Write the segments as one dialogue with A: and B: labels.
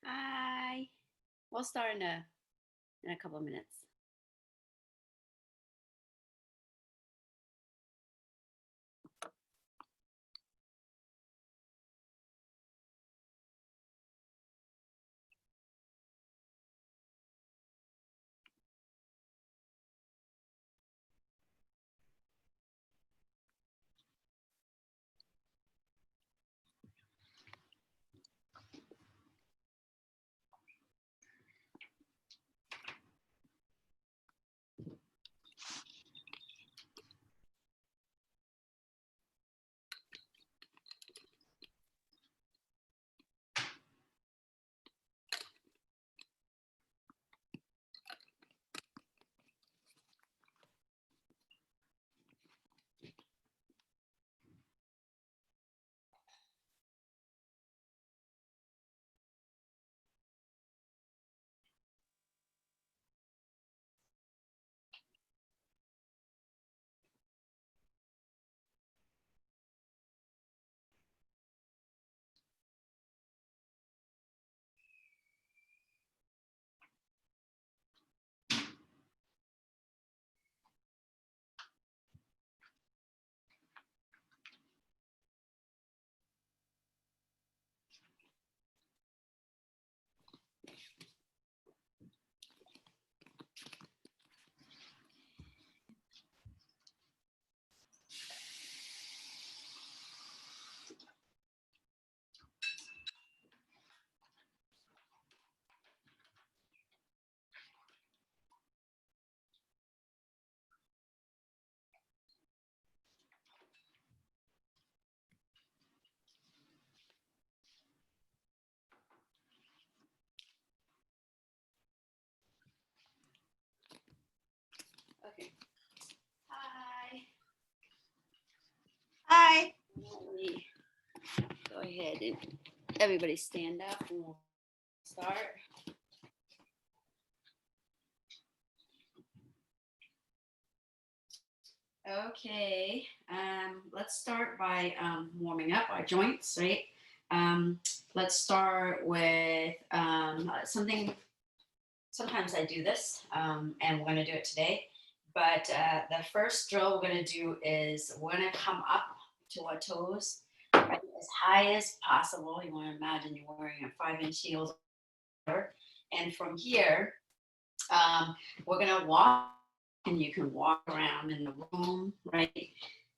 A: Hi. We'll start in a couple of minutes. Okay. Hi.
B: Hi.
A: Let me go ahead and everybody stand up and we'll start. Okay. Let's start by warming up our joints, right? Let's start with something. Sometimes I do this, and we're going to do it today. But the first drill we're going to do is we're going to come up to our toes, right, as high as possible. You want to imagine you're wearing a 5-inch heels, and from here, we're going to walk, and you can walk around in the room, right?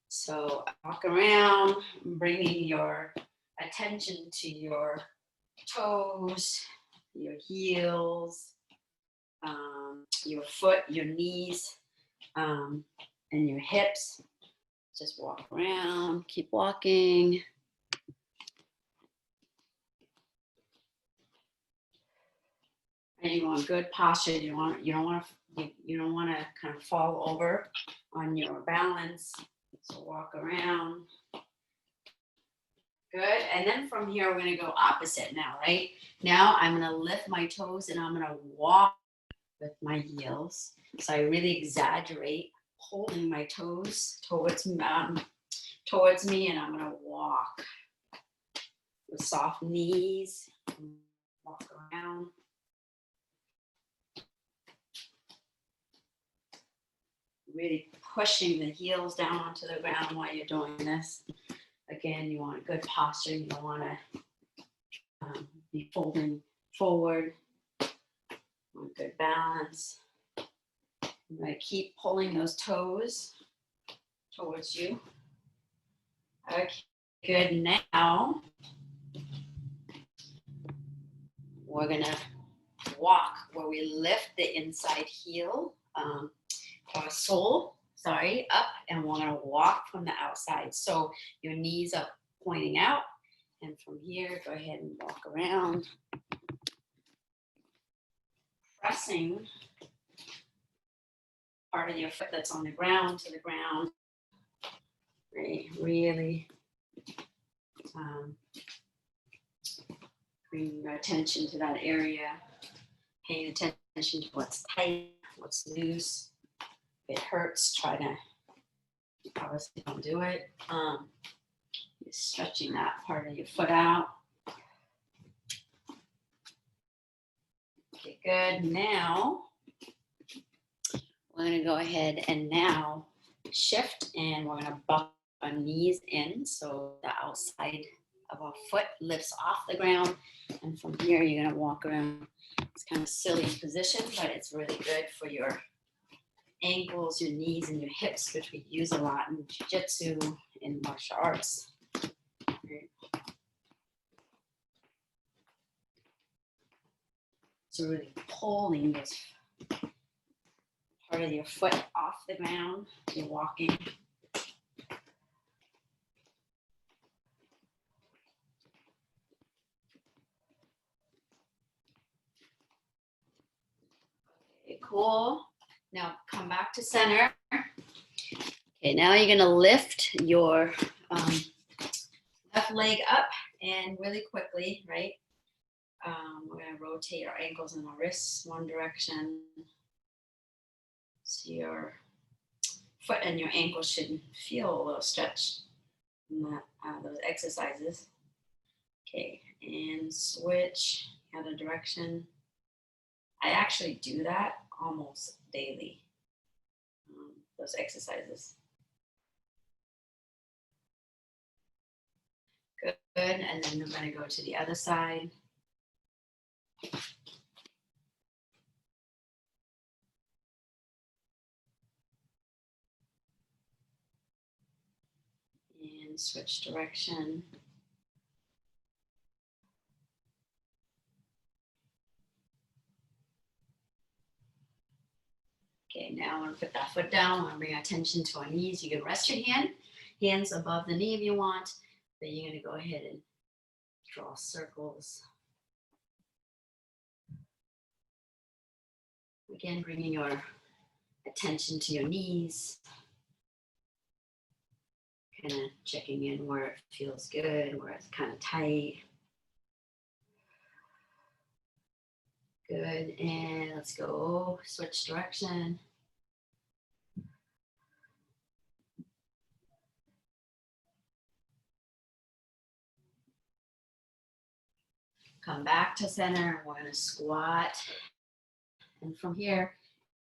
A: So walk around, bringing your attention to your toes, your heels, your foot, your knees, and your hips. Just walk around, keep walking. And you want good posture. You don't want to kind of fall over on your balance. So walk around. Good. And then from here, we're going to go opposite now, right? Now I'm going to lift my toes and I'm going to walk with my heels. So I really exaggerate holding my toes towards me, and I'm going to walk with soft knees. Walk around. Really pushing the heels down onto the ground while you're doing this. Again, you want good posture. You don't want to be folding forward. You want good balance. I'm going to keep pulling those toes towards you. Okay, good. Now we're going to walk where we lift the inside heel, or sole, up, and we're going to walk from the outside. So your knees are pointing out, and from here, go ahead and walk around, pressing part of your foot that's on the ground to the ground. Right, really bring your attention to that area, paying attention to what's tight, what's loose. If it hurts, try to, obviously don't do it. You're stretching that part of your foot out. Okay, good. Now we're going to go ahead and now shift, and we're going to buck our knees in so the outside of our foot lifts off the ground. And from here, you're going to walk around. It's kind of a silly position, but it's really good for your ankles, your knees, and your hips, which we use a lot in jiu-jitsu, in martial arts. Right. So really pulling this part of your foot off the ground. You're walking. Okay, cool. Now come back to center. Okay, now you're gonna lift your left leg up and really quickly, right? We're gonna rotate our ankles and our wrists one direction. So your foot and your ankle should feel a little stretched in those exercises. Okay, and switch other direction. I actually do that almost daily, those exercises. Good, and then I'm going to go to the other side. And switch direction. Okay, now I'm going to put that foot down. I'm going to bring our attention to our knees. You can rest your hands above the knee if you want. Then you're going to go ahead and draw circles. Again, bringing your attention to your knees. Kind of checking in where it feels good, where it's kind of tight. Good, and let's go switch direction. Come back to center. We're going to squat. And from here,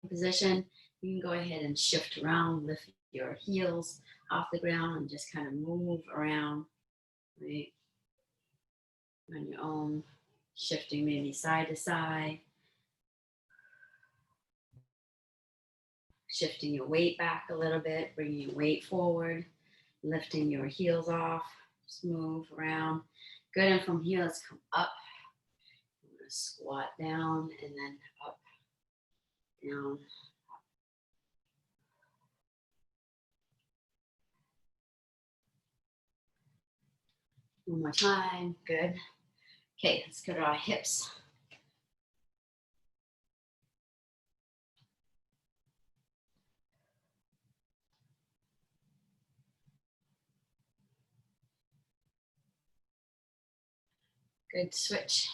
A: position, you can go ahead and shift around, lift your heels off the ground and just kind of move around, right? On your own, shifting maybe side to side. Shifting your weight back a little bit, bringing your weight forward, lifting your heels off, just move around. Good, and from here, let's come up. I'm gonna squat down and then up, down. One more time, good. Okay, let's go to our hips. Good, switch.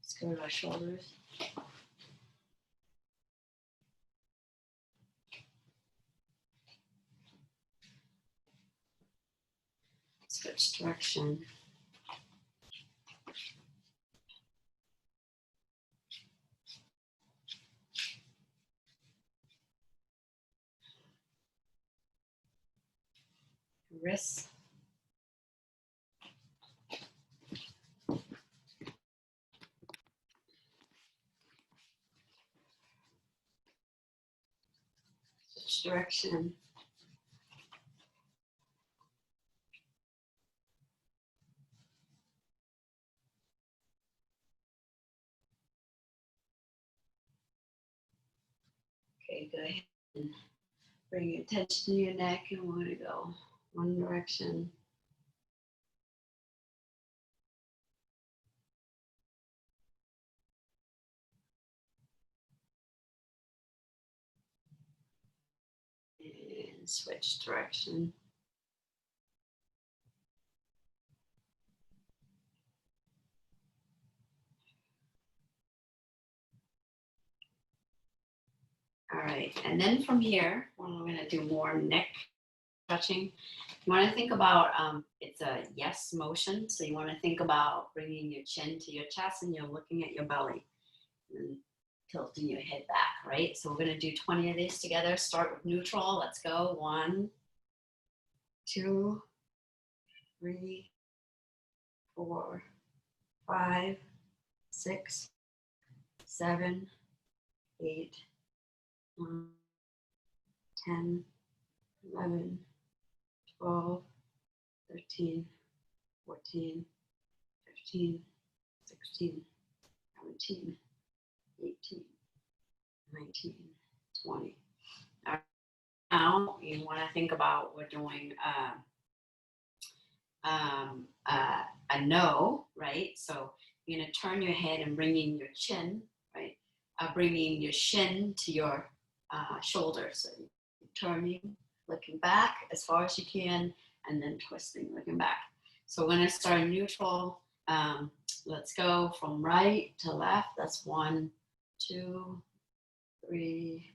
A: Let's go to our shoulders. Switch direction. Wrists. Switch direction. Okay, go ahead and bring your attention to your neck, and we're gonna go one direction. And switch direction. right, and then from here, well, we're gonna do more neck touching. You want to think about it's a yes motion, so you want to think about bringing your chin to your chest and you're looking at your belly and tilting your head back, right? So we're going to do 20 of these together. Start with neutral. Let's go. 1, 2, 3, 4, 5, 6, 7, 8, 9, 10, 11, 12, 13, 14, 15, 16, 17, 18, 19, 20. All right. Now you want to think about we're doing a no, right? So you're going to turn your head and bringing your chin, right? Bringing your shin to your shoulder. So you're turning, looking back as far as you can, and then twisting, looking back. So we're going to start neutral. Let's go from right to left. That's 1, 2, 3,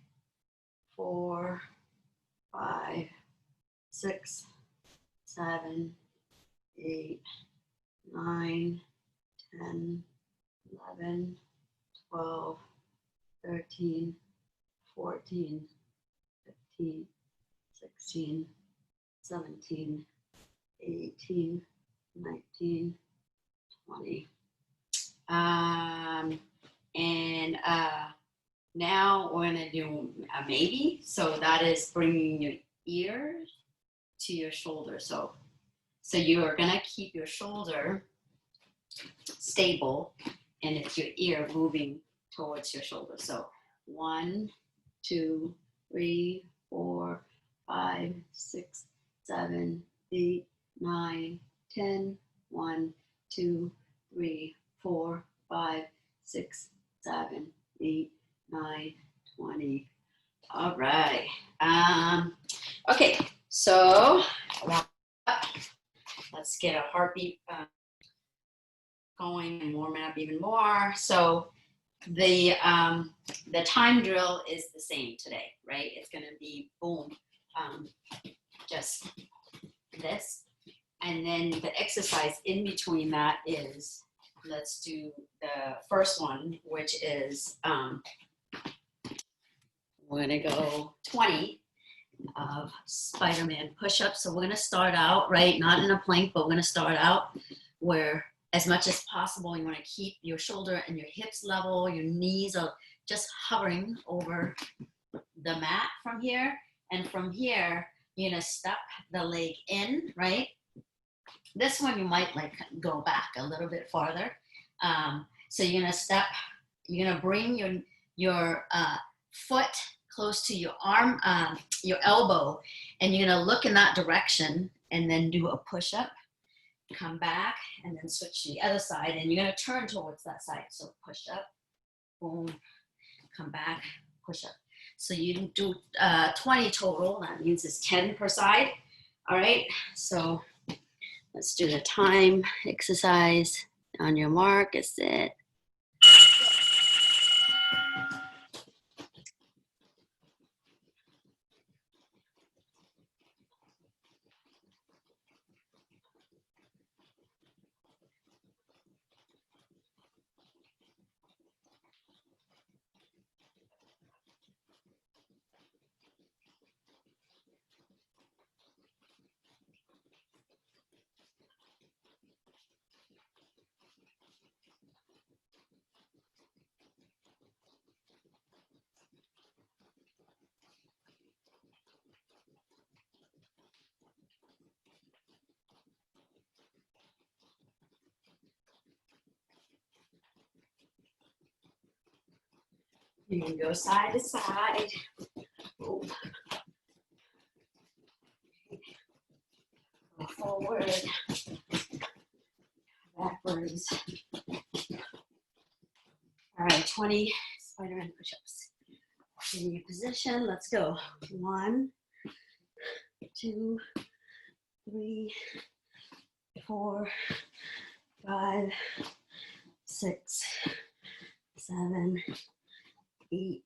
A: 4, 5, 6, 7, 8, 9, 10, 11, 12, 13, 14, 15, 16, 17, 18, 19, 20. And now we're gonna do a maybe. So that is bringing your ears to your shoulder. So you are gonna keep your shoulder stable, and it's your ear moving towards your shoulder. So 1, 2, 3, 4, 5, 6, 7, 8, 9, 10. 1, 2, 3, 4, 5, 6, 7, 8, 9, 20. All right. Okay, so let's get a heartbeat going and warming up even more. So the time drill is the same today, right? It's going to be boom, just this. And then the exercise in between that is, let's do the first one, which is we're going to go 20 of Spider-Man push-ups. So we're going to start out, right, not in a plank, but we're going to start out where as much as possible you want to keep your shoulder and your hips level, your knees are just hovering over the mat from here. And from here, you're going to step the leg in, right? This one you might like go back a little bit farther. So you're going to step, you're going to bring your foot close to your arm, your elbow, and you're going to look in that direction and then do a push-up. Come back and then switch to the other side, and you're going to turn towards that side. So push up, boom, come back, push up. So you do 20 total. That means it's 10 per side. All right, so let's do the time exercise. On your mark, get set. You can go side to side. Go forward, backwards. All right, 20 Spider-Man push-ups. In your position, let's go. 1, 2, 3, 4, 5, 6, 7, 8,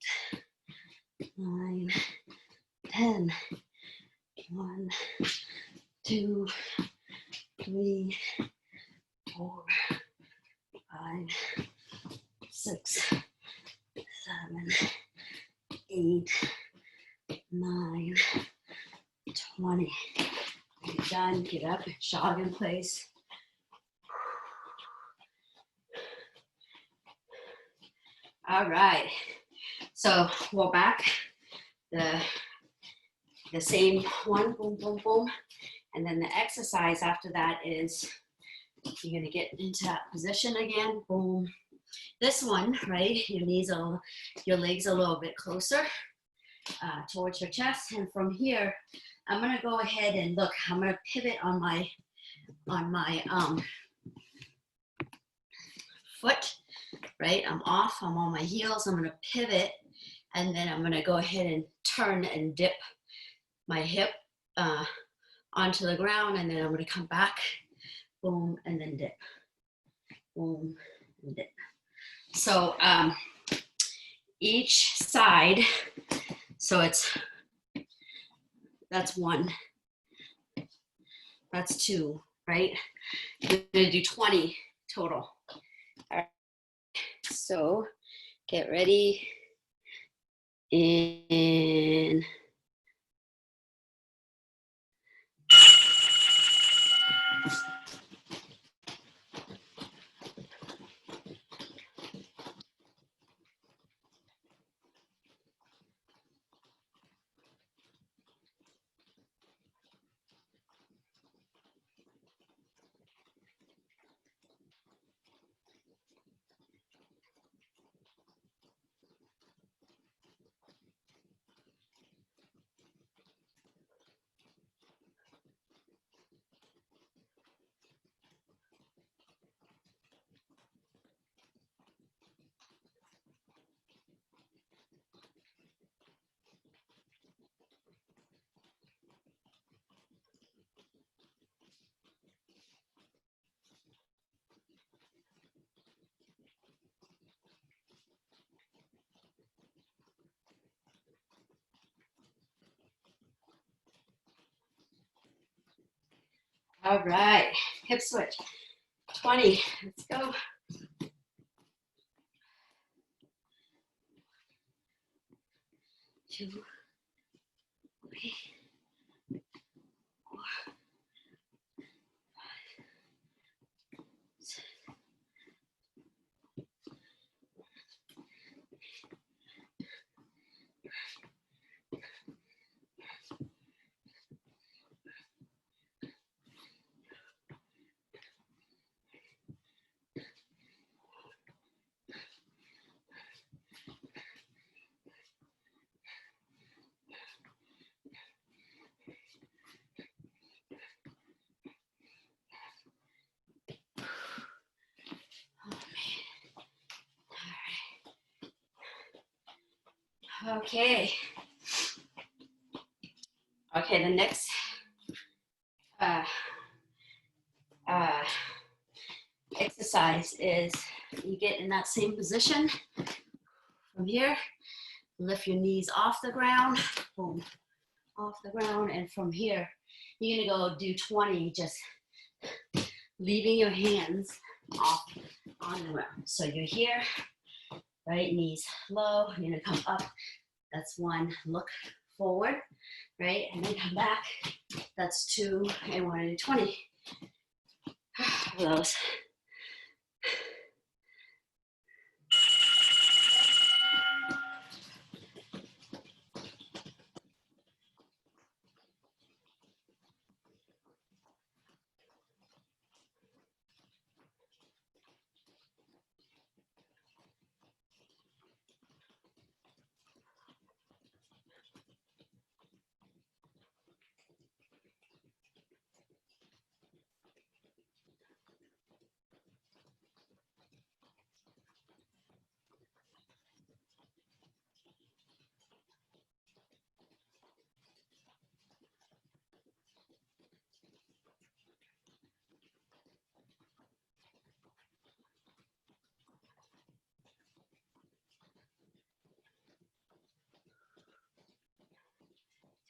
A: 9, 10. 1, 2, 3, 4, 5, 6, 7, 8, 9, 20. You're done. Get up, jog in place. All right. So we're back. The same one, boom, boom, boom. And then the exercise after that is you're gonna get into that position again, boom. This one, right, your legs a little bit closer towards your chest. And from here, I'm gonna go ahead and look, I'm gonna pivot on my foot, right? I'm off, I'm on my heels, I'm gonna pivot, and then I'm gonna go ahead and turn and dip my hip onto the ground, and then I'm gonna come back, boom, and then dip, boom, and dip. So each side, so that's 1, that's 2, right? We're gonna do 20 total. All right. So get ready, and all right, hip switch, 20, let's go. 2, 3, 4, 5, 6. Okay. Okay, the next exercise is you get in that same position from here, lift your knees off the ground, boom, off the ground, and from here, you're gonna go do 20, just leaving your hands off on the ground. So you're here, right, knees low, you're gonna come up, that's 1, look forward, right, and then come back, that's 2, and we're gonna do 20 of those.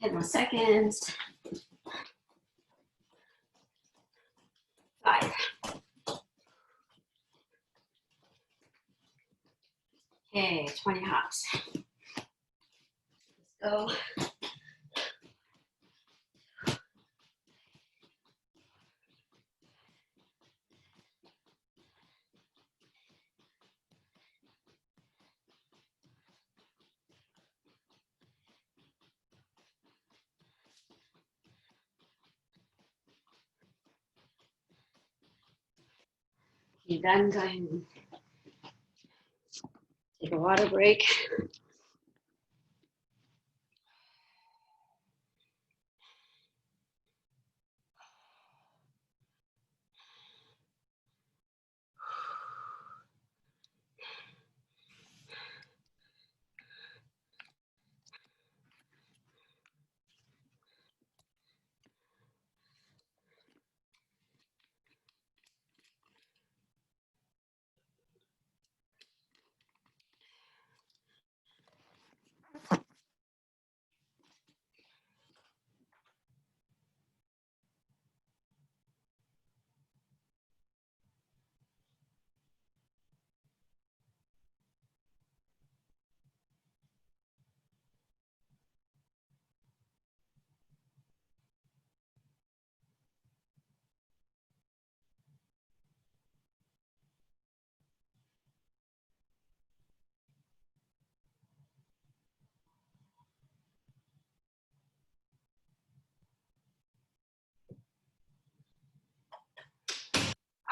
A: 10 more seconds. 5. Okay, 20 hops. Let's go. You're done, go ahead and take a water break.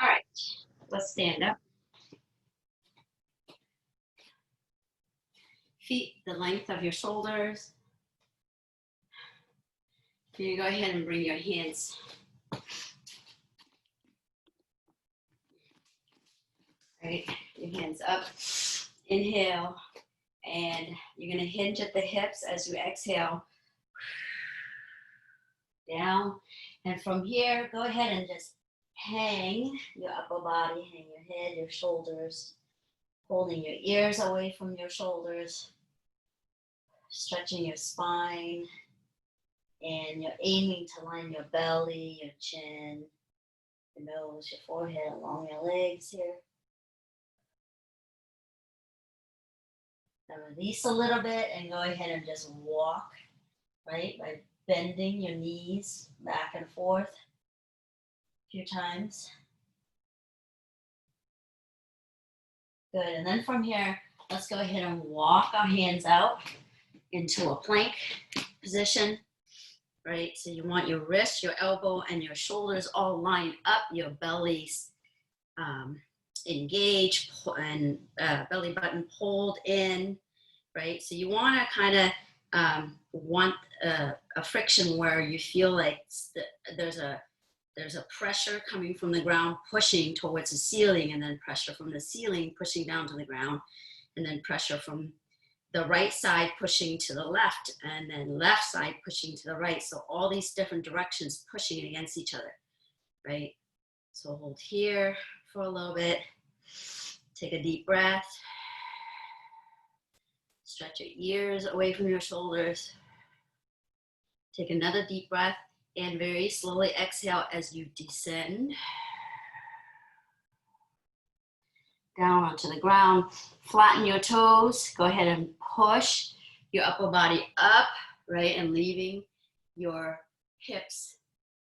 A: All right, let's stand up. Feet the length of your shoulders. You go ahead and bring your hands right, your hands up. Inhale, and you're going to hinge at the hips as you exhale. Down, and from here, go ahead and just hang your upper body, hang your head, your shoulders, holding your ears away from your shoulders, stretching your spine, and you're aiming to line your belly, your chin, your nose, your forehead, along your legs here. Now release a little bit and go ahead and just walk, right, by bending your knees back and forth a few times. Good, and then from here, let's go ahead and walk our hands out into a plank position, right? So you want your wrist, your elbow, and your shoulders all lined up, your bellies engaged, and belly button pulled in, right? So you want to kind of want a friction where you feel like there's a pressure coming from the ground pushing towards the ceiling, and then pressure from the ceiling pushing down to the ground, and then pressure from the right side pushing to the left, and then left side pushing to the right. So all these different directions pushing against each other, right? So hold here for a little bit. Take a deep breath. Stretch your ears away from your shoulders. Take another deep breath and very slowly exhale as you descend down onto the ground. Flatten your toes. Go ahead and push your upper body up, right? And leaving your hips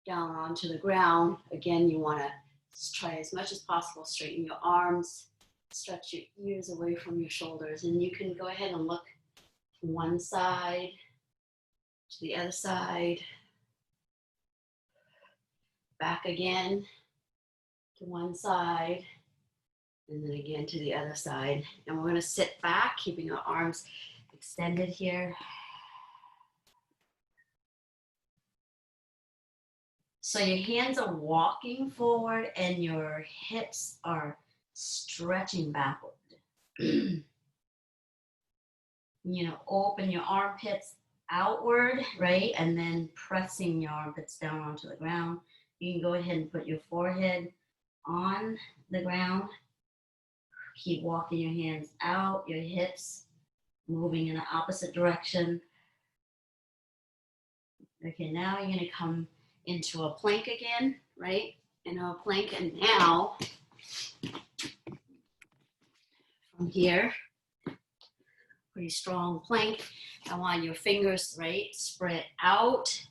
A: down onto the ground. Again, you want to try as much as possible, straighten your arms, stretch your ears away from your shoulders. And you can go ahead and look from one side to the other side. Back again to one side, and then again to the other side. And we're going to sit back, keeping our arms extended here. So your hands are walking forward and your hips are stretching backward. Open your armpits outward, right? And then pressing your armpits down onto the ground. You can go ahead and put your forehead on the ground. Keep walking your hands out, your hips moving in the opposite direction. Okay, now you're gonna come into a plank again, right? Into a plank, and now from here, pretty strong plank. I want your fingers, right, spread out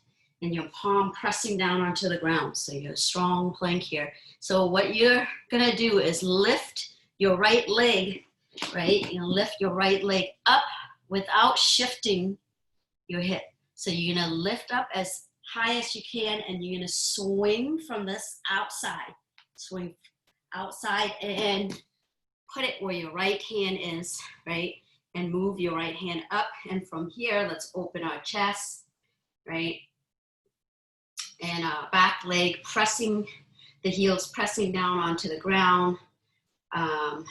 A: and your palm pressing down onto the ground. So you're a strong plank here. So what you're gonna do is lift your right leg, right? You know, lift your right leg up without shifting your hip. So you're gonna lift up as high as you can, and you're gonna swing from this outside. Swing outside and put it where your right hand is, right? And move your right hand up. And from here, let's open our chest, right? And back leg pressing, the heels pressing down onto the ground, and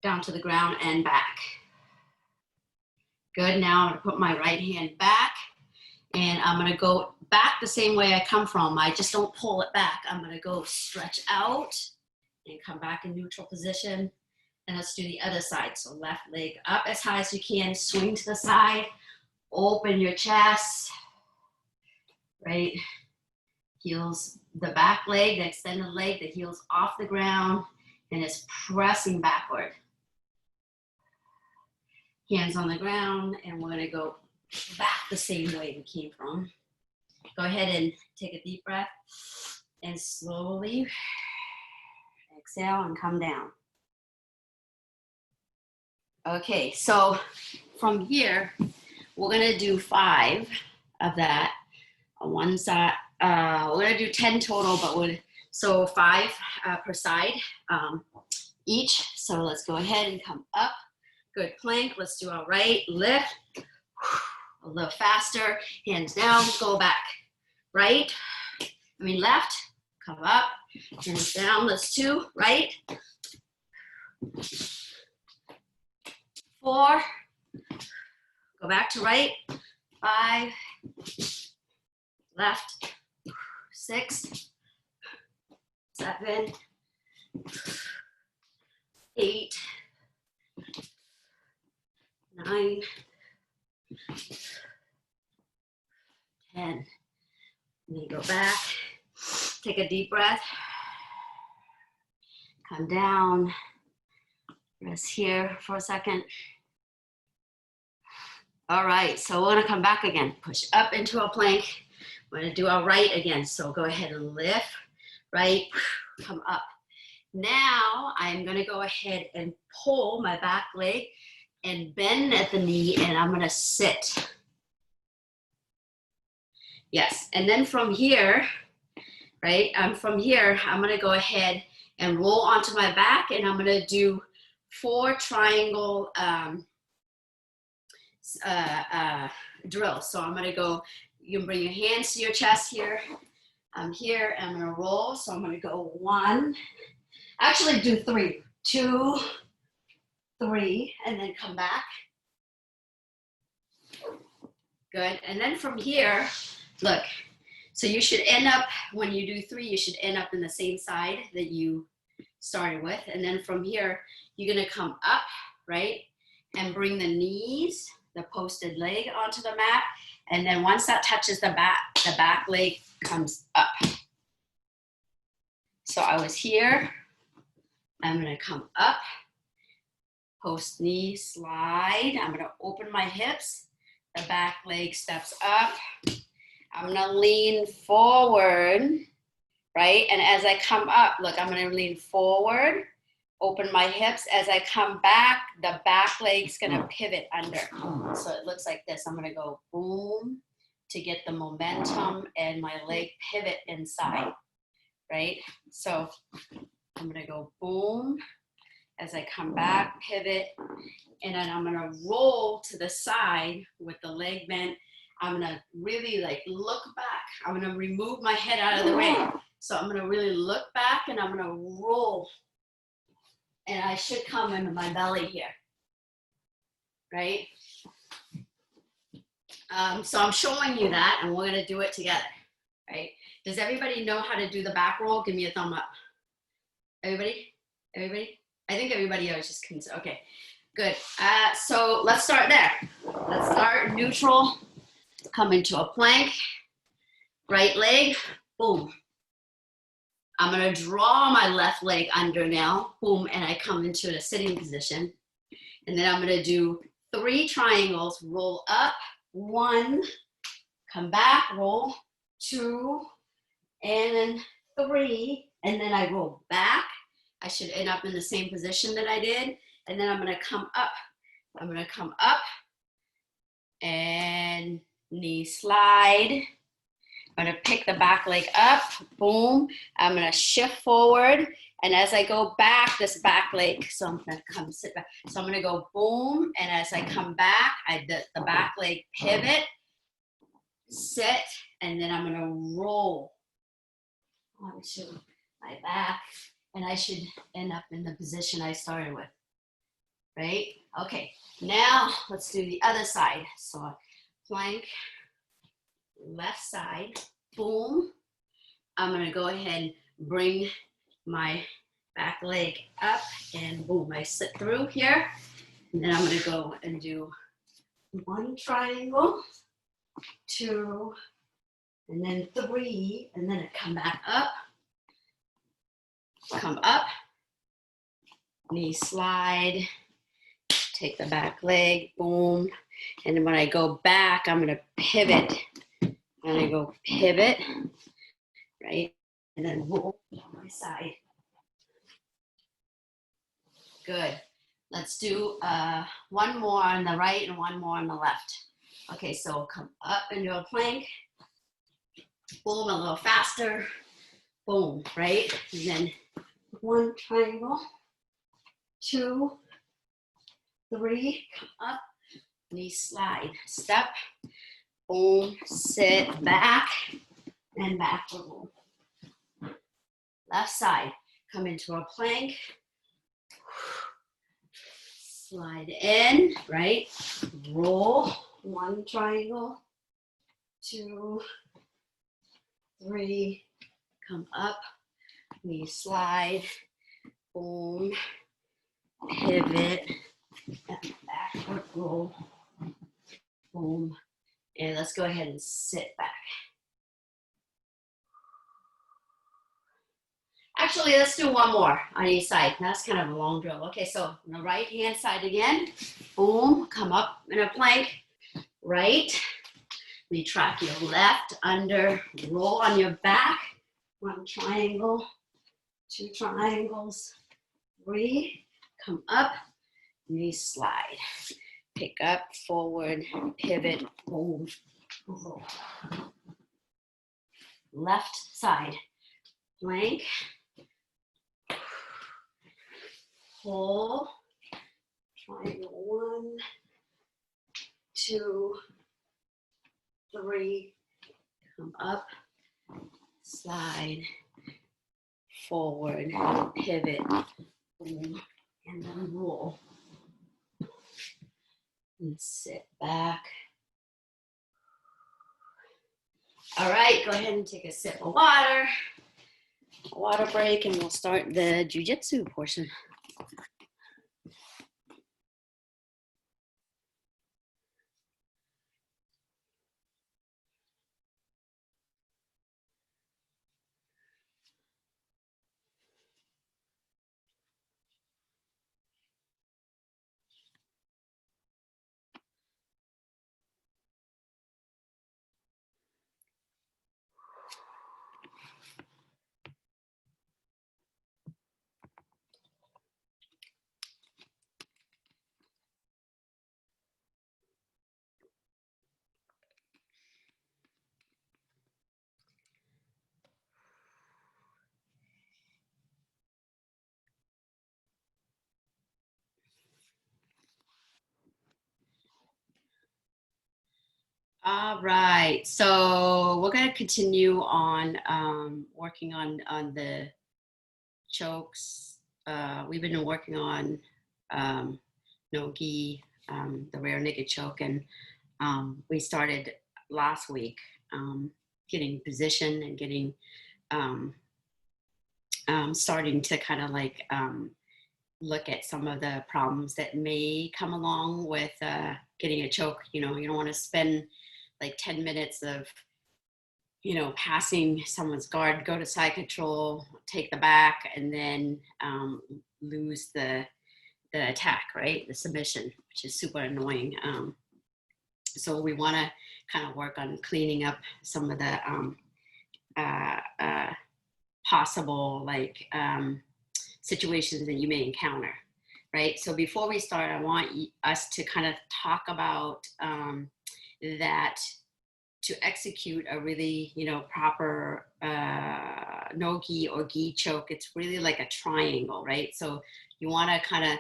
A: down to the ground and back. Good, now I'm gonna put my right hand back, and I'm gonna go back the same way I come from. I just don't pull it back. I'm gonna go stretch out and come back in neutral position. And let's do the other side. So left leg up as high as you can, swing to the side, open your chest, right? Heels, the back leg, the extended leg, the heels off the ground, and it's pressing backward. Hands on the ground, and we're gonna go back the same way we came from. Go ahead and take a deep breath, and slowly exhale and come down. Okay, so from here, we're gonna do 5 of that on one side. We're gonna do 10 total, but so 5 per side each. So let's go ahead and come up. Good plank. Let's do our right, lift, a little faster, hands down, go back. Right, left, come up, hands down, let's 2, right, 4, go back to right, 5, left, 6, 7, 8, 9, 10. And then go back, take a deep breath, come down, rest here for a second. All right, so we're gonna come back again, push up into a plank. We're gonna do our right again, so go ahead and lift, right, come up. Now I'm gonna go ahead and pull my back leg and bend at the knee, and I'm gonna sit. Yes, and then from here, right, from here, I'm gonna go ahead and roll onto my back, and I'm gonna do 4 triangle drills. So I'm gonna go, you can bring your hands to your chest here. I'm here, and I'm gonna roll. So I'm gonna go 1, actually do 3, 2, 3, and then come back. Good, and then from here, look, so you should end up, when you do 3, you should end up in the same side that you started with. And then from here, you're gonna come up, right? And bring the knees, the posted leg onto the mat. And then once that touches the back leg comes up. So I was here, I'm gonna come up, post knee, slide. I'm gonna open my hips, the back leg steps up. I'm gonna lean forward, right? And as I come up, look, I'm gonna lean forward, open my hips. As I come back, the back leg's gonna pivot under. So it looks like this. I'm gonna go boom to get the momentum and my leg pivot inside, right? So I'm gonna go boom. As I come back, pivot, and then I'm gonna roll to the side with the leg bent. I'm gonna really look back. I'm gonna remove my head out of the way. So I'm gonna really look back, and I'm gonna roll. And I should come into my belly here, right? So I'm showing you that, and we're gonna do it together, right? Does everybody know how to do the back roll? Give me a thumb up. Everybody? Everybody? I think everybody else just okay, good. So let's start there. Let's start neutral. come into a plank, right leg, boom. I'm gonna draw my left leg under now, boom, and I come into a sitting position. And then I'm gonna do 3 triangles, roll up, 1, come back, roll, 2, and 3, and then I roll back. I should end up in the same position that I did. And then I'm gonna come up. I'm gonna come up and knee slide. I'm gonna pick the back leg up, boom. I'm gonna shift forward. And as I go back, this back leg, so I'm gonna come sit back. So I'm gonna go boom, and as I come back, the back leg pivot, sit, and then I'm gonna roll onto my back, and I should end up in the position I started with, right? Okay, now let's do the other side. So plank, left side, boom. I'm gonna go ahead and bring my back leg up, and boom, I sit through here. And then I'm gonna go and do 1 triangle, 2, and then 3, and then I come back up, come up, knee slide, take the back leg, boom. And then when I go back, I'm gonna pivot. I'm gonna go pivot, right? And then roll on my side. Good. Let's do 1 more on the right and 1 more on the left. Okay, so come up into a plank, boom, a little faster, boom, right? And then 1 triangle, 2, 3, come up, knee slide, step, boom, sit back, and back roll. Left side, come into a plank, slide in, right? Roll, 1 triangle, 2, 3, come up, knee slide, boom, pivot, and backward roll, boom. And let's go ahead and sit back. Actually, let's do 1 more on each side. That's kind of a long drill. Okay, so on the right hand side again, boom, come up in a plank, right, retract your left under, roll on your back, 1 triangle, 2 triangles, 3, come up, knee slide, pick up, forward, pivot, boom, roll. Left side, plank, pull, triangle, 1, 2, 3, come up, slide, forward, pivot, boom, and then roll. And sit back. All right, go ahead and take a sip of water break, and we'll start the jiu-jitsu portion. All right, so we're going to continue on working on the chokes. We've been working on no-gi, the rear naked choke, and we started last week getting position and getting starting to kind of like look at some of the problems that may come along with getting a choke. You know, you don't want to spend like 10 minutes of, you know, passing someone's guard, go to side control, take the back, and then lose the attack, right? The submission, which is super annoying. So we want to kind of work on cleaning up some of the possible like situations that you may encounter, right? So before we start, I want us to kind of talk about that to execute a really, you know, proper no gi or gi choke. It's really like a triangle, right? So you want to kind of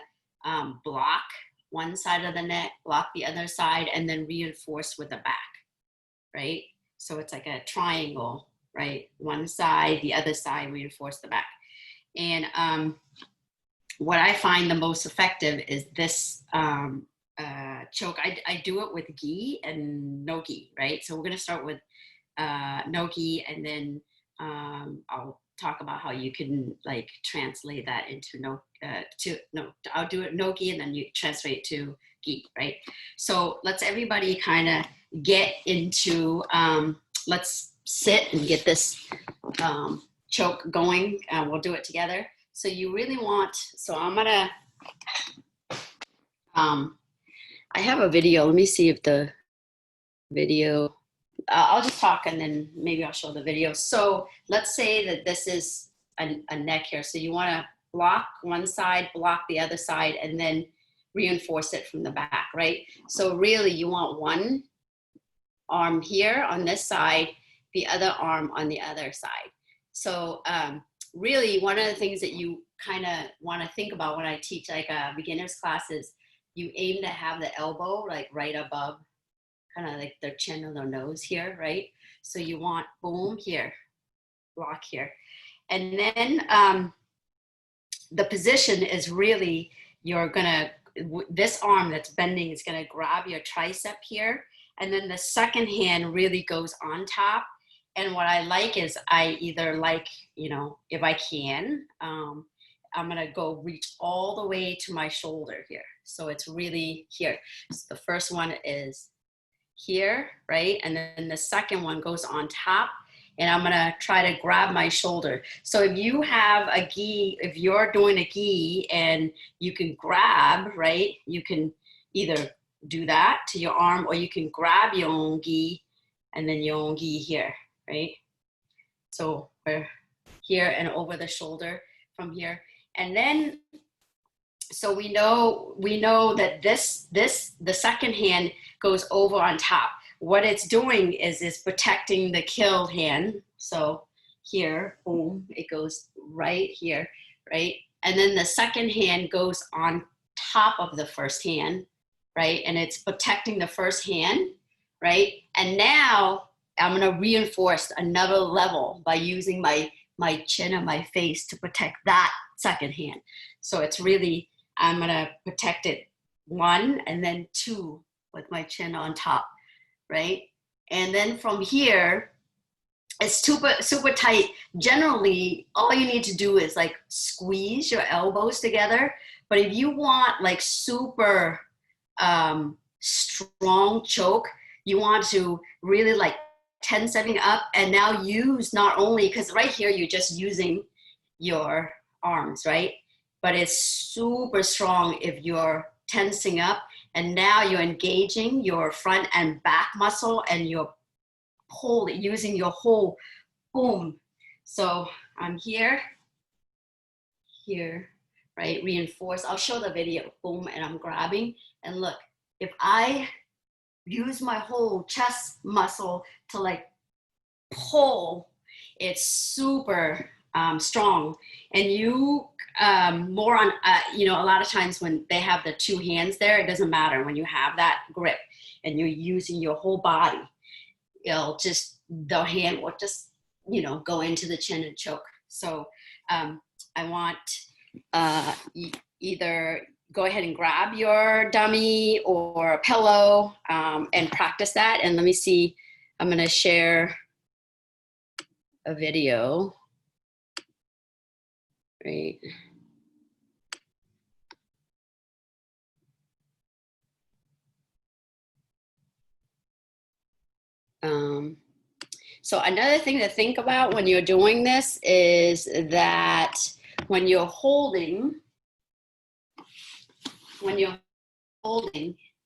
A: block one side of the neck, block the other side, and then reinforce with the back, right? So it's like a triangle, right? One side, the other side, reinforce the back. And what I find the most effective is this choke. I do it with gi and no gi, right? So we're going to start with no gi, and then I'll talk about how you can like translate that into I'll do it no gi, and then you translate to gi, right? So let's everybody kind of get into, let's sit and get this choke going. We'll do it together. So you really want, so I'm gonna, I have a video. Let me see if the video, I'll just talk and then maybe I'll show the video. So let's say that this is a neck here. So you want to block one side, block the other side, and then reinforce it from the back, right? So really you want one arm here on this side, the other arm on the other side. So really one of the things that you kind of want to think about when I teach like a beginner's class is you aim to have the elbow like right above kind of like their chin or their nose here, right? So you want boom here, block here. And then the position is really, you're gonna, this arm that's bending is gonna grab your tricep here, and then the second hand really goes on top. And what I like is I either like, you know, if I can, I'm gonna go reach all the way to my shoulder here. So it's really here. So the first one is here, right? And then the second one goes on top, and I'm gonna try to grab my shoulder. So if you have a gi, if you're doing a gi and you can grab, right? You can either do that to your arm, or you can grab your own gi and then your own gi here, right? So we're here and over the shoulder from here. And then, so we know that the second hand goes over on top. What it's doing is it's protecting the kill hand. So here, boom, it goes right here, right? And then the second hand goes on top of the first hand, right? And it's protecting the first hand, right? And now I'm gonna reinforce another level by using my chin and my face to protect that second hand. So it's really, I'm gonna protect it one and then two with my chin on top, right? And then from here, it's super tight. Generally, all you need to do is like squeeze your elbows together. But if you want like super strong choke, you want to really like tense everything up, and now use not only, because right here you're just using your arms, right? But it's super strong if you're tensing up, and now you're engaging your front and back muscle, and you're pulling, using your whole boom. So I'm here, right? Reinforce. I'll show the video, boom, and I'm grabbing. And look, if I use my whole chest muscle to like pull, it's super strong. And you more on, you know, a lot of times when they have the two hands there, it doesn't matter. When you have that grip and you're using your whole body, it'll just, the hand will just, you know, go into the chin and choke. So I want either go ahead and grab your dummy or a pillow and practice that. And let me see, I'm gonna share a video, right? So another thing to think about when you're doing this is that when you're holding,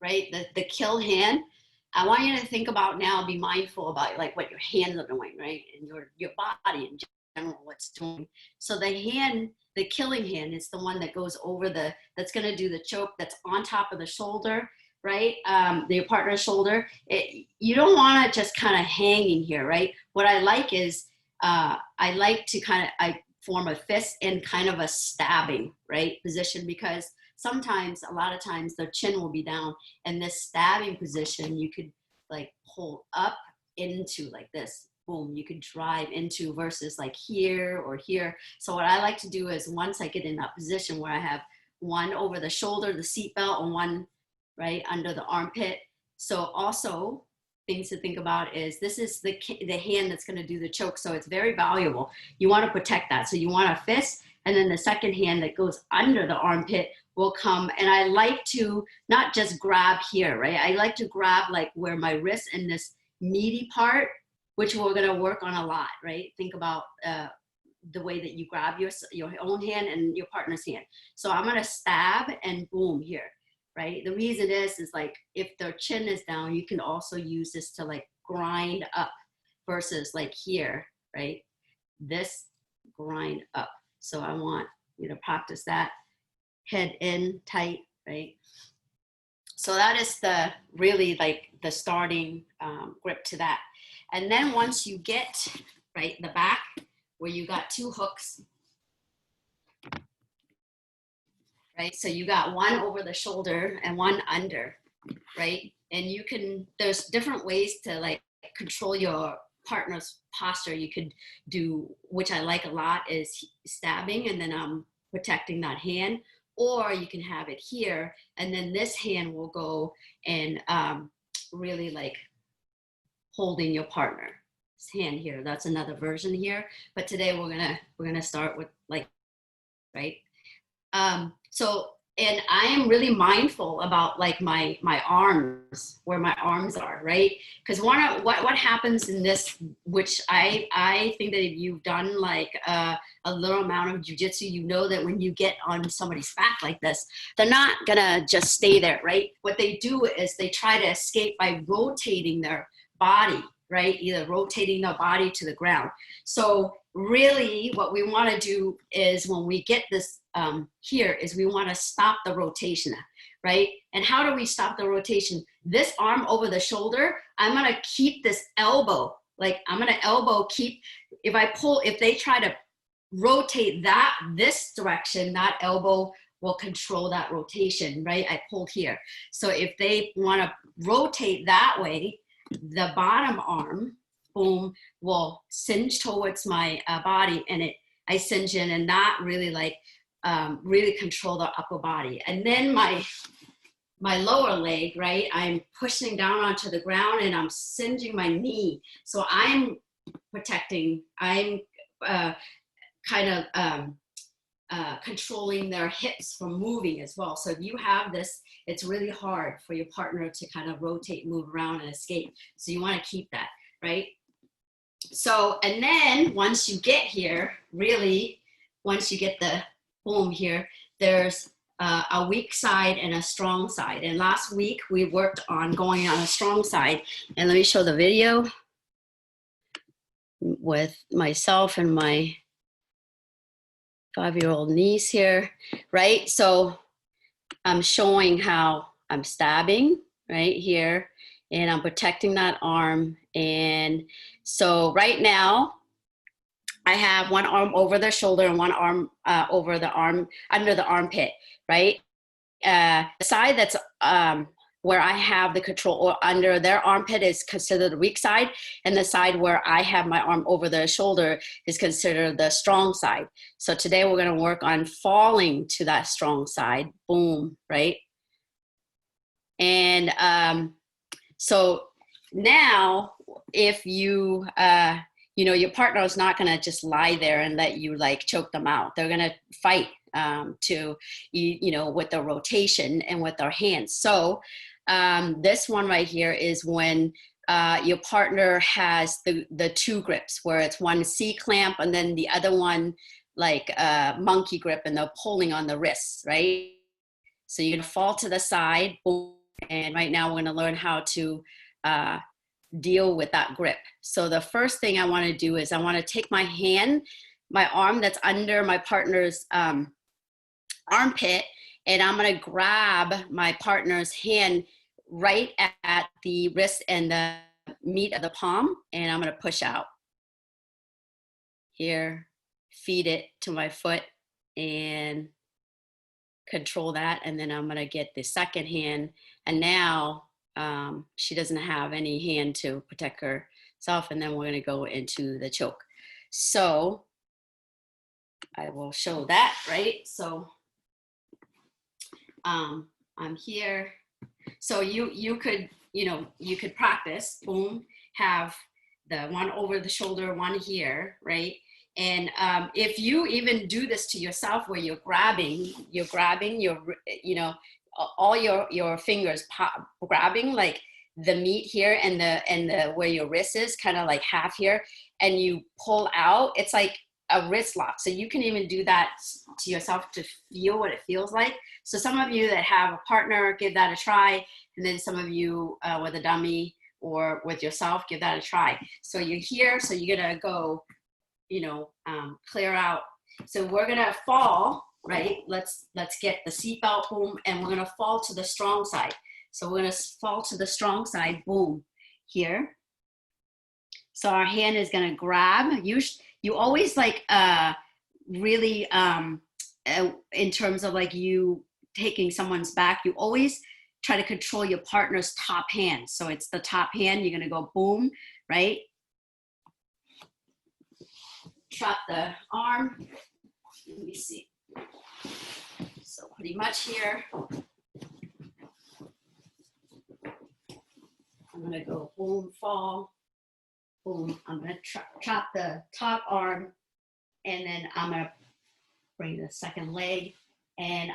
A: right, the kill hand, I want you to think about now, be mindful about like what your hands are doing, right? And your body in general, what's doing. So the hand, the killing hand is the one that goes over that's gonna do the choke, that's on top of the shoulder, right? Your partner's shoulder. You don't wanna just kind of hanging here, right? What I like is, I like to I form a fist in kind of a stabbing, right, position, because sometimes, a lot of times, the chin will be down, and this stabbing position, you could like pull up into like this, boom, you could drive into versus like here or here. So what I like to do is once I get in that position where I have one over the shoulder, the seatbelt, and one right under the armpit. So also things to think about is this is the hand that's gonna do the choke. So it's very valuable. You wanna protect that. So you want a fist, and then the second hand that goes under the armpit will come. And I like to not just grab here, right? I like to grab like where my wrist and this meaty part, which we're gonna work on a lot, right? Think about the way that you grab your own hand and your partner's hand. So I'm gonna stab and boom here, right? The reason is like if their chin is down, you can also use this to like grind up versus like here, right? This grind up. So I want you to practice that. Head in tight, right? So that is the really like the starting grip to that. And then once you get right the back where you got two hooks, right? So you got one over the shoulder and one under, right? And you can, there's different ways to like control your partner's posture. You could do, which I like a lot, is stabbing and then I'm protecting that hand. Or you can have it here, and then this hand will go and really like holding your partner's hand here. That's another version here. But today we're gonna start with like, right? So, and I am really mindful about like my arms, where my arms are, right? Because what happens in this, which I think that if you've done like a little amount of jiu-jitsu, you know that when you get on somebody's back like this, they're not gonna just stay there, right? What they do is they try to escape by rotating their body, right? Either rotating their body to the ground. So really what we want to do is when we get this here is we want to stop the rotation, right? And how do we stop the rotation? This arm over the shoulder, I'm going to keep this elbow, like I'm going to elbow keep, if they try to rotate this direction, that elbow will control that rotation, right? I pulled here. So if they want to rotate that way, the bottom arm, boom, will cinch towards my body, and I cinch in, and that really like really control the upper body. And then my lower leg, right, I'm pushing down onto the ground and I'm cinching my knee. So I'm protecting, I'm kind of controlling their hips from moving as well. So if you have this, it's really hard for your partner to kind of rotate, move around and escape. So you want to keep that, right? So, and then once you get here, really, once you get the boom here, there's a weak side and a strong side. And last week we worked on going on a strong side. And let me show the video with myself and my 5-year-old niece here, right? So I'm showing how I'm stabbing right here, and I'm protecting that arm. And so right now I have one arm over the shoulder and one arm over the arm, under the armpit, right? The side that's where I have the control or under their armpit is considered the weak side, and the side where I have my arm over the shoulder is considered the strong side. So today we're going to work on falling to that strong side, boom, right? And so now if you, you know, your partner is not going to just lie there and let you like choke them out. They're going to fight to, you know, with the rotation and with their hands. So this one right here is when your partner has the two grips, where it's one C clamp and then the other one like monkey grip, and they're pulling on the wrists, right? So you're gonna fall to the side, boom, and right now we're gonna learn how to deal with that grip. So the first thing I wanna do is I wanna take my hand, my arm that's under my partner's armpit, and I'm gonna grab my partner's hand right at the wrist and the meat of the palm, and I'm gonna push out. Here, feed it to my foot and control that, and then I'm gonna get the second hand, and now she doesn't have any hand to protect herself, and then we're gonna go into the choke. So I will show that, right? So I'm here. So you could, you could practice, boom, have the one over the shoulder, one here, right? And if you even do this to yourself, where you're grabbing your, all your fingers grabbing like the meat here and the where your wrist is, kind of like half here, and you pull out, it's like a wrist lock. So you can even do that to yourself to feel what it feels like. So some of you that have a partner, give that a try. And then some of you with a dummy or with yourself, give that a try. So you're here, so you're gonna go, clear out. So we're gonna fall, right? Let's get the seatbelt, boom, and we're gonna fall to the strong side. So we're gonna fall to the strong side, boom, here. So our hand is gonna grab. You always like really in terms of like you taking someone's back, you always try to control your partner's top hand. So it's the top hand, you're gonna go boom, right? Trap the arm. Let me see. So pretty much here. I'm gonna go boom, fall, boom. I'm gonna trap the top arm, and then I'm gonna bring the second leg, and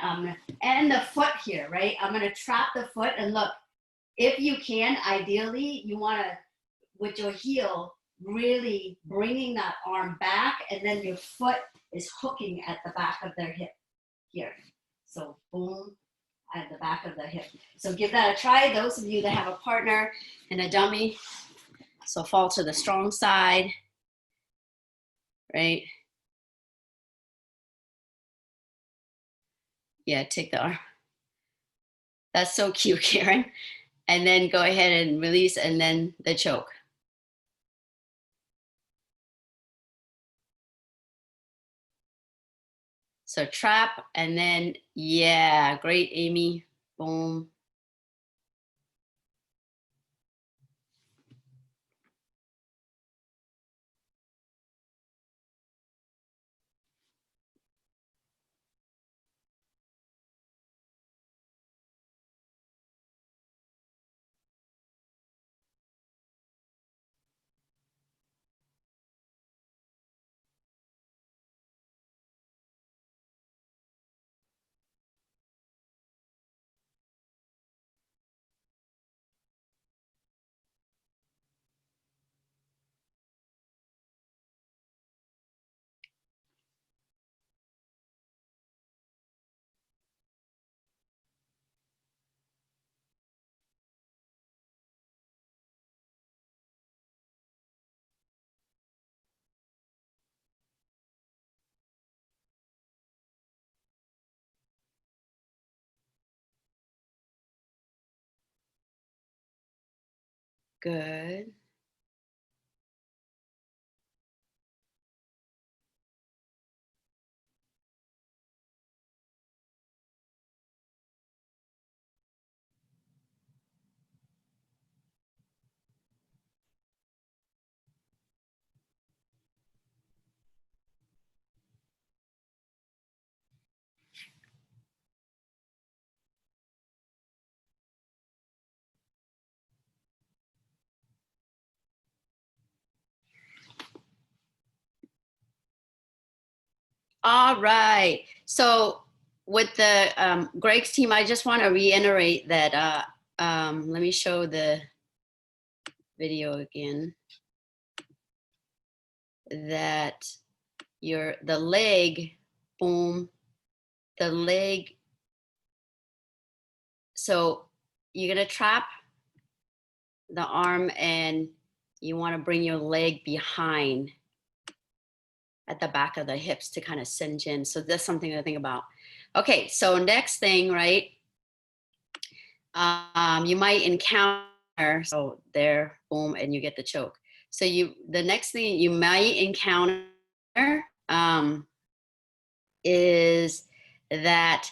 A: and the foot here, right? I'm gonna trap the foot, and look, if you can, ideally, you wanna, with your heel, really bringing that arm back, and then your foot is hooking at the back of their hip here. So boom, at the back of the hip. So give that a try, those of you that have a partner and a dummy. So fall to the strong side, right? Yeah, take the arm. That's so cute, Karen. And then go ahead and release, and then the choke. So trap, and then, yeah, great, Amy. Boom. Good. All right. So with the Greg's team, I just want to reiterate that, let me show the video again, that the leg, boom, the leg. So you're gonna trap the arm and you wanna bring your leg behind at the back of the hips to kind of cinch in. So that's something to think about. Okay, so next thing, right? You might encounter, so there, boom, and you get the choke. So the next thing you might encounter is that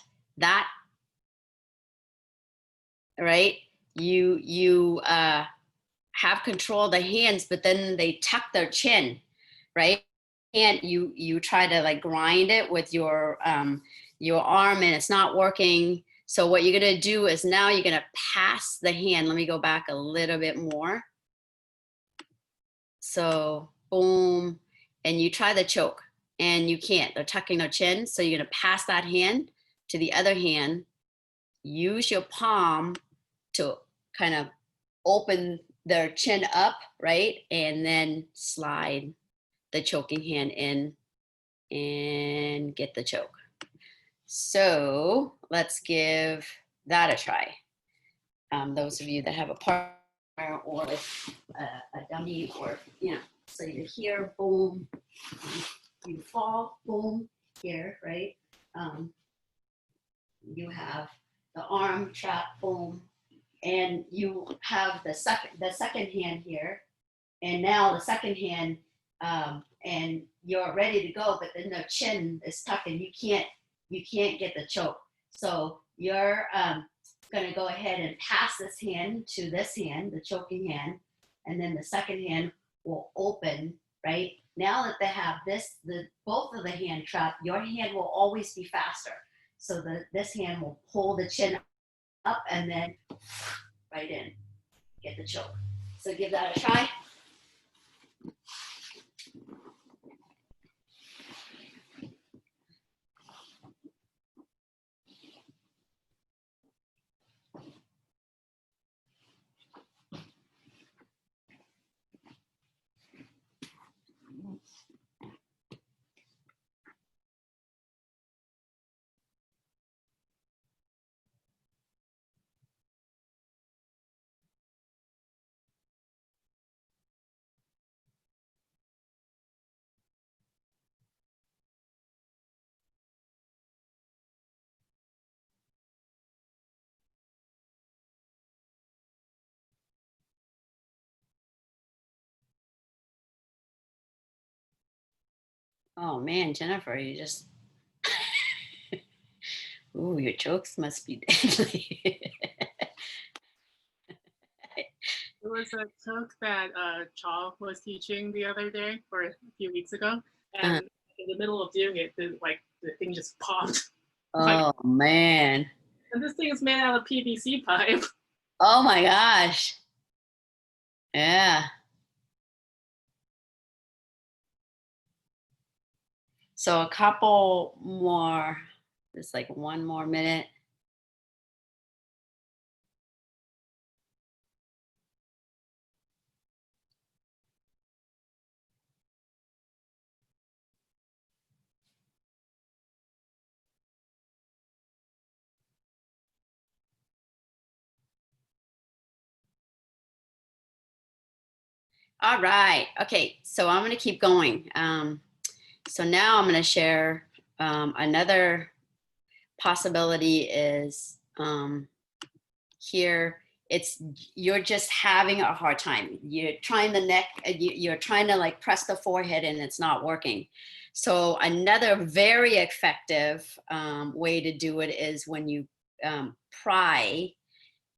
A: right, you have control of the hands, but then they tuck their chin, right? And you try to like grind it with your arm and it's not working. So what you're gonna do is now you're gonna pass the hand. Let me go back a little bit more. So boom, and you try the choke and you can't. They're tucking their chin. So you're gonna pass that hand to the other hand. Use your palm to kind of open their chin up, right? And then slide the choking hand in and get the choke. So let's give that a try. Those of you that have a partner or a dummy, or, you know, so you're here, boom, you fall, boom, here, right? You have the arm trap, boom, and you have the second hand here, and now the second hand, and you're ready to go, but then the chin is tucked and you can't get the choke. So you're going to go ahead and pass this hand to this hand, the choking hand, and then the second hand will open, right? Now that they have both of the hand trapped, your hand will always be faster. So this hand will pull the chin up and then right in, get the choke. So give that a try. Oh man, Jennifer, you just, ooh, your jokes must be deadly.
B: There was a joke that Chaw was teaching the other day, or a few weeks ago, and in the middle of doing it, the thing just popped.
A: Oh man.
B: And this thing is made out of PVC pipe.
A: Oh my gosh. Yeah. So a couple more, just like one more minute. All right. Okay. So I'm going to keep going. So now I'm going to share another possibility is here. You're just having a hard time. You're trying the neck, you're trying to like press the forehead and it's not working. So another very effective way to do it is when you pry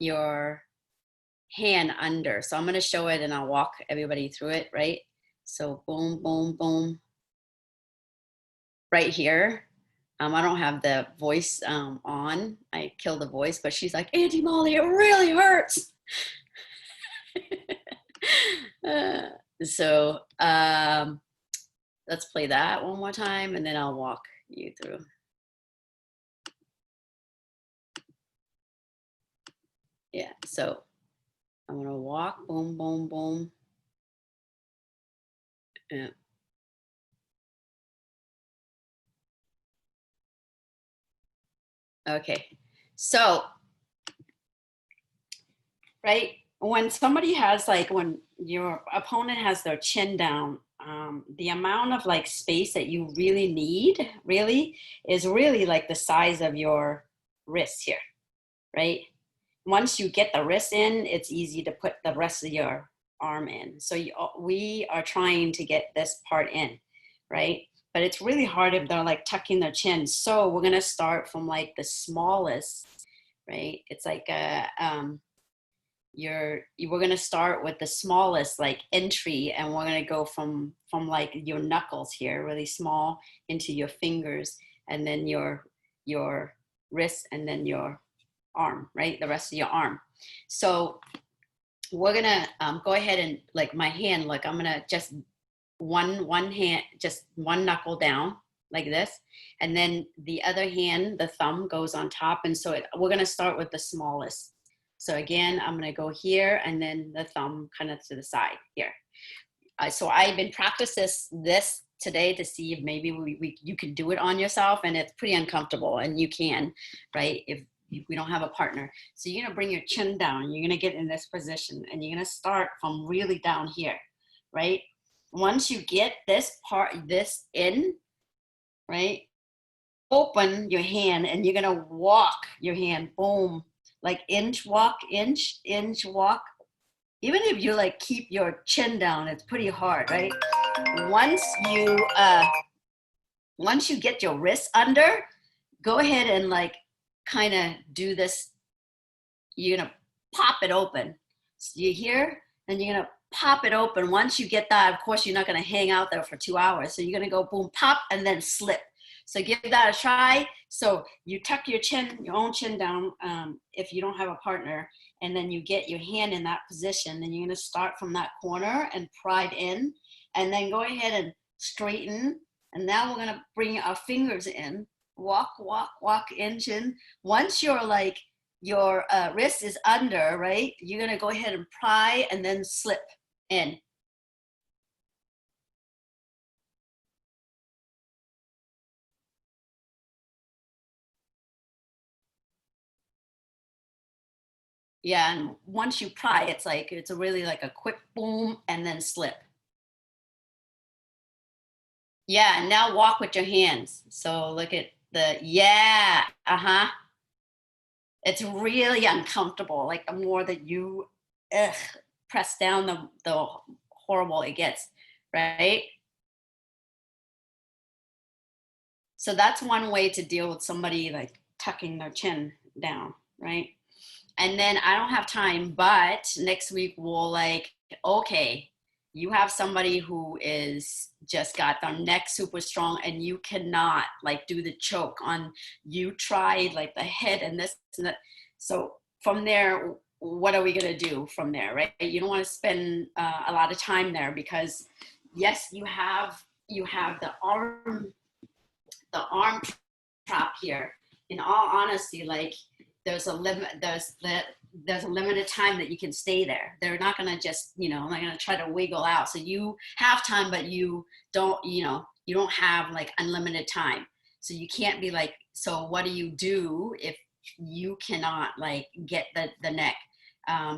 A: your hand under. So I'm going to show it and I'll walk everybody through it, right? So boom, boom, boom. Right here. I don't have the voice on. I killed the voice, but she's like, Auntie Mollii, it really hurts. So let's play that one more time and then I'll walk you through. Yeah, so I'm gonna walk, boom, boom, boom. Yeah. Okay, so, right, when somebody has like, when your opponent has their chin down, the amount of like space that you really need really is really like the size of your wrist here, right? Once you get the wrist in, it's easy to put the rest of your arm in. So we are trying to get this part in, right? But it's really hard if they're like tucking their chin. So we're gonna start from like the smallest, right? It's like we're gonna start with the smallest like entry, and we're gonna go from like your knuckles here, really small, into your fingers, and then your wrist, and then your arm, right? The rest of your arm. So we're gonna go ahead and like my hand, like I'm gonna just one hand, just one knuckle down like this, and then the other hand, the thumb goes on top. And so we're gonna start with the smallest. So again, I'm gonna go here, and then the thumb kind of to the side here. So I've been practicing this today to see if maybe you can do it on yourself, and it's pretty uncomfortable, and you can, right? If we don't have a partner. So you're gonna bring your chin down, you're gonna get in this position, and you're gonna start from really down here, right? Once you get this in, right? Open your hand, and you're gonna walk your hand, boom, like inch, walk, inch, walk. Even if you like keep your chin down, it's pretty hard, right? Once you get your wrist under, go ahead and like kind of do this. You're gonna pop it open. So you hear? And you're gonna pop it open. Once you get that, of course, you're not gonna hang out there for 2 hours. So you're gonna go boom, pop, and then slip. So give that a try. So you tuck your chin, your own chin down, if you don't have a partner, and then you get your hand in that position, and you're gonna start from that corner and pride in, and then go ahead and straighten. And now we're gonna bring our fingers in, walk, walk, walk, inch in. Once you're like, your wrist is under, right? You're gonna go ahead and pry and then slip in. Yeah, and once you pry, it's a really like a quick boom and then slip. Yeah, and now walk with your hands. So look at yeah, It's really uncomfortable. Like the more that you press down, the horrible it gets, right? So that's one way to deal with somebody like tucking their chin down, right? And then I don't have time, but next week we'll like, okay, you have somebody who is just got their neck super strong, and you cannot like do the choke on, you tried like the head and this and that. So from there, what are we gonna do from there, right? You don't want to spend a lot of time there, because yes, you have the arm prop here. In all honesty, like there's a limit, there's a limited time that you can stay there. They're not gonna just, they're gonna try to wiggle out. So you have time, but you don't have like unlimited time. So you can't be like, so what do you do if you cannot like get the neck?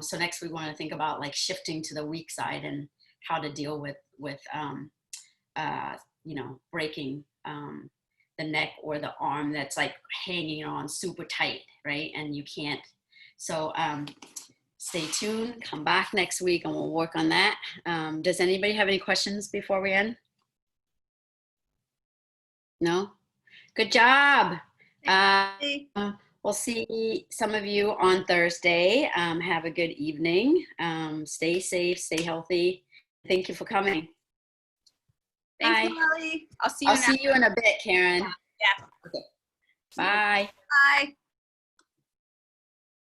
A: So next we want to think about like shifting to the weak side and how to deal with breaking the neck or the arm that's like hanging on super tight, right? And you can't. So stay tuned, come back next week, and we'll work on that. Does anybody have any questions before we end? No? Good job. We'll see some of you on Thursday. Have a good evening. Stay safe, stay healthy. Thank you for coming.
C: Thank you, Mollii. I'll see you
A: in a bit, Karen.
C: Yeah.
A: Okay. Bye.
C: Bye.